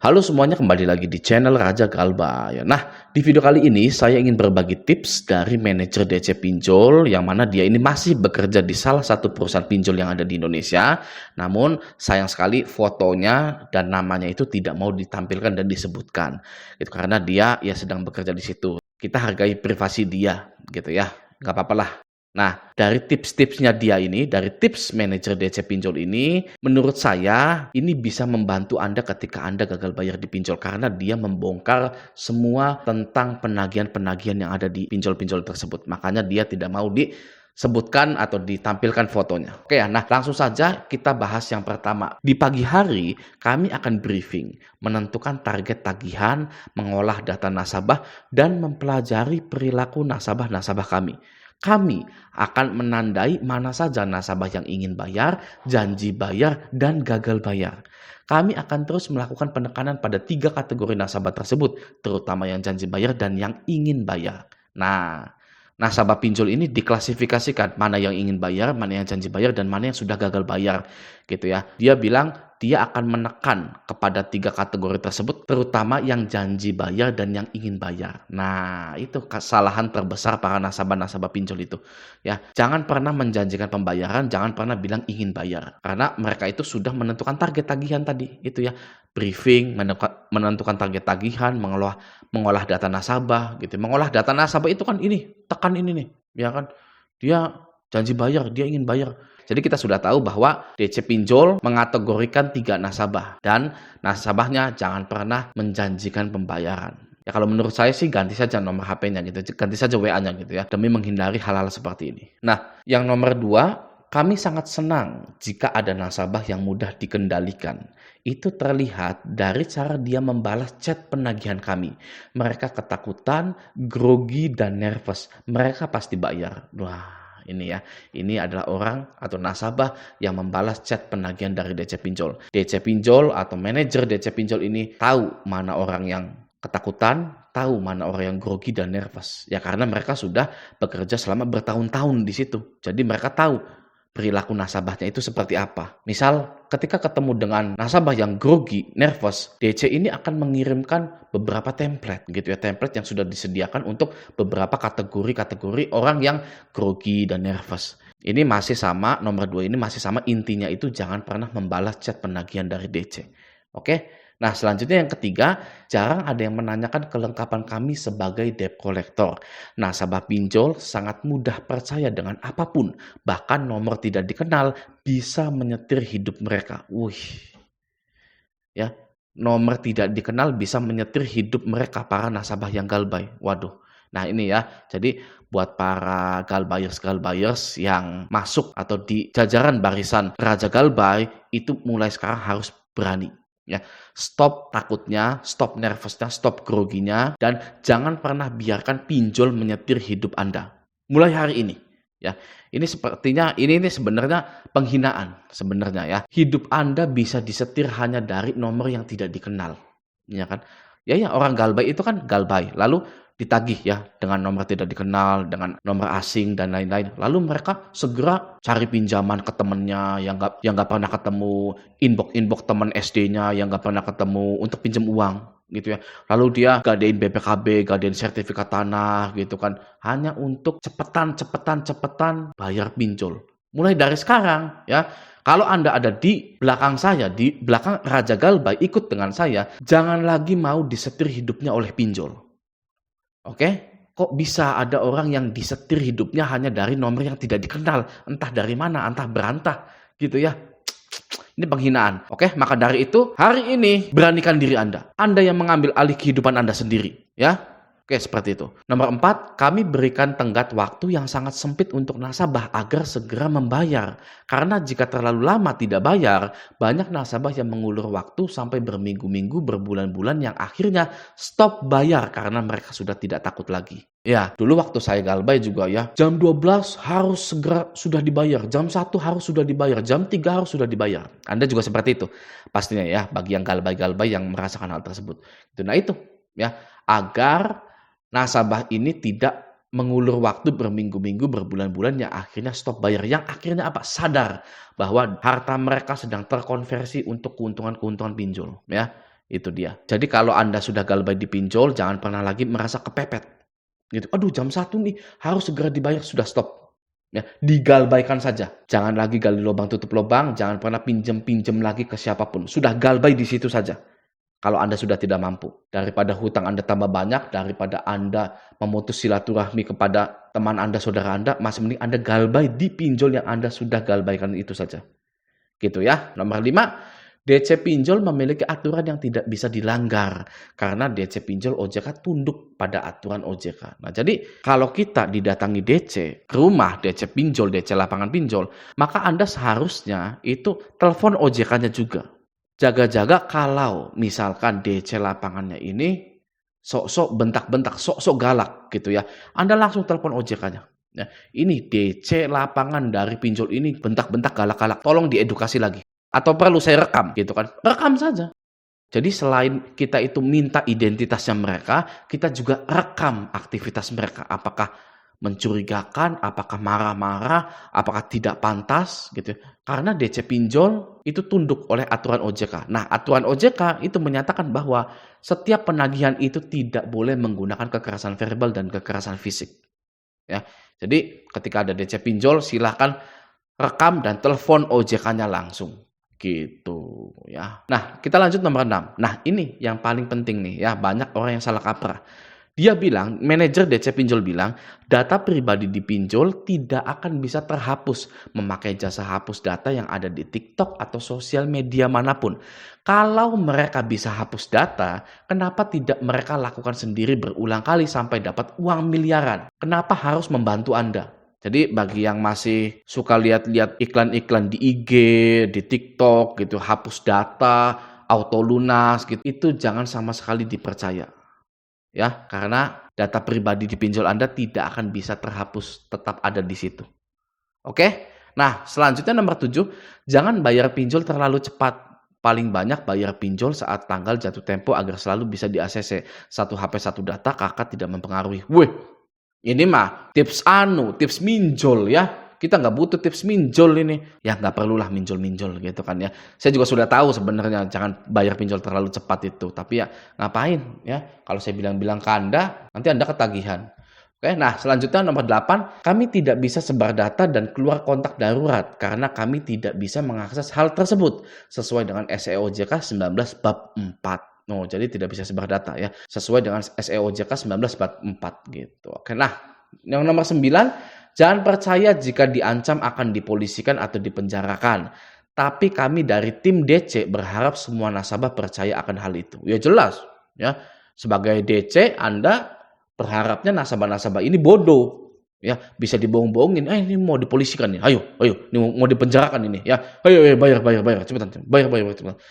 Halo semuanya, kembali lagi di channel Raja Galbay. Nah, di video kali ini saya ingin berbagi tips dari manajer DC Pinjol yang mana dia ini masih bekerja di salah satu perusahaan pinjol yang ada di Indonesia. Namun sayang sekali fotonya dan namanya itu tidak mau ditampilkan dan disebutkan. Itu karena dia ya sedang bekerja di situ. Kita hargai privasi dia gitu ya. Nggak apa-apa lah. Nah, dari tips-tipsnya dia ini, dari tips manajer DC Pinjol ini, menurut saya ini bisa membantu Anda ketika Anda gagal bayar di pinjol karena dia membongkar semua tentang penagihan-penagihan yang ada di pinjol-pinjol tersebut. Makanya dia tidak mau disebutkan atau ditampilkan fotonya. Oke ya, nah langsung saja kita bahas yang pertama. Di pagi hari kami akan briefing, menentukan target tagihan, mengolah data nasabah, dan mempelajari perilaku nasabah-nasabah kami. Kami akan menandai mana saja nasabah yang ingin bayar, janji bayar, dan gagal bayar. Kami akan terus melakukan penekanan pada 3 kategori nasabah tersebut, terutama yang janji bayar dan yang ingin bayar. Nah, nasabah pinjol ini diklasifikasikan mana yang ingin bayar, mana yang janji bayar, dan mana yang sudah gagal bayar, gitu ya. Dia bilang dia akan menekan kepada 3 kategori tersebut, terutama yang janji bayar dan yang ingin bayar. Nah, itu kesalahan terbesar para nasabah-nasabah pinjol itu. Ya, jangan pernah menjanjikan pembayaran, jangan pernah bilang ingin bayar. Karena mereka itu sudah menentukan target tagihan tadi, itu ya. Briefing, menentukan target tagihan, mengolah data nasabah, gitu. Mengolah data nasabah itu kan ini, tekan ini nih, ya kan. Dia janji bayar, dia ingin bayar. Jadi kita sudah tahu bahwa DC Pinjol mengategorikan 3 nasabah dan nasabahnya jangan pernah menjanjikan pembayaran. Ya kalau menurut saya sih ganti saja nomor HP-nya gitu, ganti saja WA-nya gitu ya, demi menghindari hal-hal seperti ini. Nah, yang nomor 2, kami sangat senang jika ada nasabah yang mudah dikendalikan. Itu terlihat dari cara dia membalas chat penagihan kami. Mereka ketakutan, grogi, dan nervous. Mereka pasti bayar. Wah. Ini ya, ini adalah orang atau nasabah yang membalas chat penagihan dari DC Pinjol. DC Pinjol atau manajer DC Pinjol ini tahu mana orang yang ketakutan, tahu mana orang yang grogi dan nervous. Ya karena mereka sudah bekerja selama bertahun-tahun di situ. Jadi mereka tahu perilaku nasabahnya itu seperti apa. Misal ketika ketemu dengan nasabah yang grogi, nervous, DC ini akan mengirimkan beberapa template gitu ya, template yang sudah disediakan untuk beberapa kategori-kategori orang yang grogi dan nervous. Ini masih sama, nomor 2 ini masih sama, intinya itu jangan pernah membalas chat penagihan dari DC. Oke? Nah, selanjutnya yang ketiga, jarang ada yang menanyakan kelengkapan kami sebagai debt collector. Nasabah pinjol sangat mudah percaya dengan apapun, bahkan nomor tidak dikenal bisa menyetir hidup mereka. Wih, ya, nomor tidak dikenal bisa menyetir hidup mereka, para nasabah yang galbay. Waduh, nah ini ya, jadi buat para galbayers yang masuk atau di jajaran barisan Raja Galbay, itu mulai sekarang harus berani. Ya, stop takutnya, stop nervousnya, stop groginya, dan jangan pernah biarkan pinjol menyetir hidup Anda. Mulai hari ini, ya. Ini sepertinya ini sebenarnya penghinaan sebenarnya ya. Hidup Anda bisa disetir hanya dari nomor yang tidak dikenal, ya kan? Ya orang galbay itu kan galbay, lalu ditagih ya dengan nomor tidak dikenal, dengan nomor asing dan lain-lain. Lalu mereka segera cari pinjaman ke temennya yang nggak pernah ketemu, inbox teman SD-nya yang nggak pernah ketemu untuk pinjam uang gitu ya. Lalu dia gadein BPKB, gadein sertifikat tanah gitu kan, hanya untuk cepetan bayar pinjol. Mulai dari sekarang ya. Kalau Anda ada di belakang saya, di belakang Raja Galbay, ikut dengan saya, jangan lagi mau disetir hidupnya oleh pinjol. Oke, kok bisa ada orang yang disetir hidupnya hanya dari nomor yang tidak dikenal, entah dari mana, entah berantah, gitu ya. Ini penghinaan. Oke, maka dari itu, hari ini beranikan diri Anda. Anda yang mengambil alih kehidupan Anda sendiri, ya. Oke, seperti itu. Nomor 4, kami berikan tenggat waktu yang sangat sempit untuk nasabah agar segera membayar. Karena jika terlalu lama tidak bayar, banyak nasabah yang mengulur waktu sampai berminggu-minggu, berbulan-bulan yang akhirnya stop bayar karena mereka sudah tidak takut lagi. Ya, dulu waktu saya galbay juga ya, jam 12 harus segera sudah dibayar, jam 1 harus sudah dibayar, jam 3 harus sudah dibayar. Anda juga seperti itu. Pastinya ya, bagi yang galbay-galbay yang merasakan hal tersebut. Nah itu ya, agar nasabah ini tidak mengulur waktu berminggu-minggu, berbulan-bulan yang akhirnya stop bayar. Yang akhirnya apa? Sadar bahwa harta mereka sedang terkonversi untuk keuntungan-keuntungan pinjol. Ya, Itu dia. Jadi kalau Anda sudah galbay di pinjol, jangan pernah lagi merasa kepepet. Gitu. Aduh, jam 1 nih, harus segera dibayar, sudah stop. Ya, digalbaikan saja. Jangan lagi gali lubang tutup lubang, jangan pernah pinjam lagi ke siapapun. Sudah galbay di situ saja. Kalau Anda sudah tidak mampu, daripada hutang Anda tambah banyak, daripada Anda memutus silaturahmi kepada teman Anda, saudara Anda, masih mending Anda galbay di pinjol yang Anda sudah galbaikan itu saja. Gitu ya. Nomor 5, DC pinjol memiliki aturan yang tidak bisa dilanggar karena DC pinjol OJK tunduk pada aturan OJK. Nah, jadi kalau kita didatangi DC ke rumah DC pinjol, DC lapangan pinjol, maka Anda seharusnya itu telepon OJK-nya juga. Jaga-jaga kalau misalkan DC lapangannya ini sok-sok bentak-bentak, sok-sok galak gitu ya. Anda langsung telepon OJK-nya. Ya, ini DC lapangan dari pinjol ini bentak-bentak galak-galak. Tolong diedukasi lagi. Atau perlu saya rekam gitu kan. Rekam saja. Jadi selain kita itu minta identitasnya mereka, kita juga rekam aktivitas mereka. Apakah mencurigakan, apakah marah-marah, apakah tidak pantas gitu. Karena DC pinjol itu tunduk oleh aturan OJK. Nah, aturan OJK itu menyatakan bahwa setiap penagihan itu tidak boleh menggunakan kekerasan verbal dan kekerasan fisik. Ya. Jadi ketika ada DC pinjol silahkan rekam dan telepon OJK-nya langsung. Gitu ya. Nah, kita lanjut nomor 6. Nah, ini yang paling penting nih ya, banyak orang yang salah kaprah. Dia bilang, manajer DC pinjol bilang, data pribadi di pinjol tidak akan bisa terhapus memakai jasa hapus data yang ada di TikTok atau sosial media manapun. Kalau mereka bisa hapus data, kenapa tidak mereka lakukan sendiri berulang kali sampai dapat uang miliaran? Kenapa harus membantu Anda? Jadi bagi yang masih suka lihat-lihat iklan-iklan di IG, di TikTok gitu, hapus data, auto lunas gitu, itu jangan sama sekali dipercaya. Ya, karena data pribadi di pinjol Anda tidak akan bisa terhapus, tetap ada di situ. Oke? Nah, selanjutnya nomor 7, jangan bayar pinjol terlalu cepat. Paling banyak bayar pinjol saat tanggal jatuh tempo agar selalu bisa di-ACC. Satu HP satu data, kakak tidak mempengaruhi. Wih, ini mah tips minjol ya. Kita nggak butuh tips minjol ini. Ya nggak perlulah minjol-minjol gitu kan ya. Saya juga sudah tahu sebenarnya jangan bayar pinjol terlalu cepat itu. Tapi ya ngapain ya. Kalau saya bilang-bilang ke Anda, nanti Anda ketagihan. Oke, nah selanjutnya nomor 8. Kami tidak bisa sebar data dan keluar kontak darurat. Karena kami tidak bisa mengakses hal tersebut. Sesuai dengan SEOJK 19 bab 4. No, jadi tidak bisa sebar data ya. Sesuai dengan SEOJK 19 bab 4 gitu. Oke, nah yang nomor 9. Jangan percaya jika diancam akan dipolisikan atau dipenjarakan. Tapi kami dari tim DC berharap semua nasabah percaya akan hal itu. Ya jelas. Ya, sebagai DC Anda berharapnya nasabah-nasabah ini bodoh. Ya, bisa dibohong-bohongin. Ini mau dipolisikan nih. Ayo, ini mau dipenjarakan ini. Ya, ayo bayar, cepetan. Bayar, cepetan.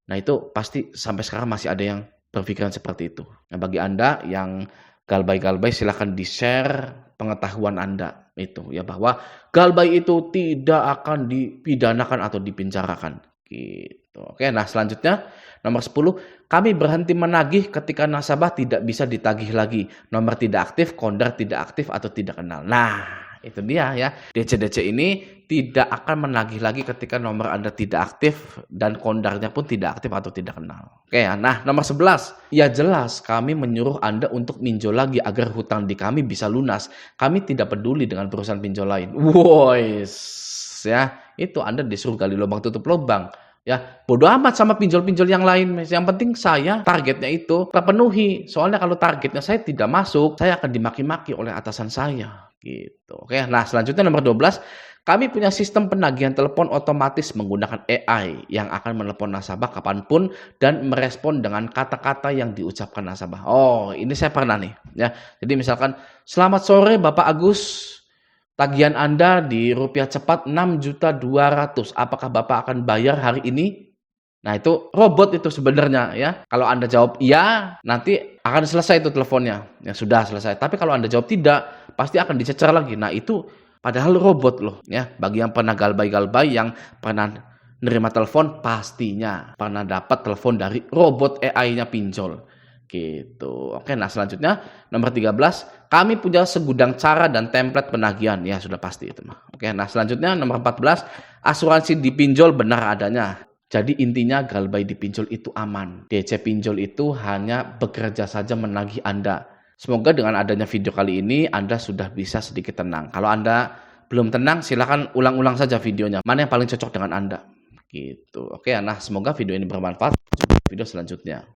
Nah itu pasti sampai sekarang masih ada yang berpikiran seperti itu. Nah bagi Anda yang galbay-galbay silahkan di-share pengetahuan Anda itu ya, bahwa galbay itu tidak akan dipidanakan atau dipenjarakan gitu. Oke, nah selanjutnya nomor 10, kami berhenti menagih ketika nasabah tidak bisa ditagih lagi. Nomor tidak aktif, kondar tidak aktif atau tidak kenal. Nah, itu dia ya. DC-DC ini tidak akan menagih lagi ketika nomor Anda tidak aktif dan kondarnya pun tidak aktif atau tidak kenal. Oke ya. Nah, nomor 11. Ya jelas kami menyuruh Anda untuk minjol lagi agar hutang di kami bisa lunas. Kami tidak peduli dengan perusahaan pinjol lain. Wois. Ya, itu Anda disuruh gali lubang tutup lubang. Ya, bodo amat sama pinjol-pinjol yang lain. Yang penting saya targetnya itu terpenuhi. Soalnya kalau targetnya saya tidak masuk, saya akan dimaki-maki oleh atasan saya. Gitu. Oke, nah selanjutnya nomor 12, kami punya sistem penagihan telepon otomatis menggunakan AI yang akan menelepon nasabah kapanpun dan merespon dengan kata-kata yang diucapkan nasabah. Oh, ini saya pernah nih ya. Jadi misalkan, selamat sore Bapak Agus, tagihan Anda di rupiah cepat 6.200.000. Apakah Bapak akan bayar hari ini? Nah itu robot itu sebenarnya ya. Kalau Anda jawab iya, nanti akan selesai itu teleponnya. Ya sudah selesai. Tapi kalau Anda jawab tidak, pasti akan dicecer lagi. Nah itu padahal robot loh ya. Bagi yang pernah galbay-galbay, yang pernah nerima telepon, pastinya pernah dapat telepon dari robot AI-nya pinjol. Gitu. Oke, nah selanjutnya nomor 13, kami punya segudang cara dan template penagihan. Ya sudah pasti itu mah. Oke, nah selanjutnya nomor 14, asuransi di pinjol benar adanya. Jadi intinya Galbay di pinjol itu aman. DC pinjol itu hanya bekerja saja menagih Anda. Semoga dengan adanya video kali ini Anda sudah bisa sedikit tenang. Kalau Anda belum tenang, silakan ulang-ulang saja videonya. Mana yang paling cocok dengan Anda? Gitu. Oke, nah semoga video ini bermanfaat. Sampai video selanjutnya.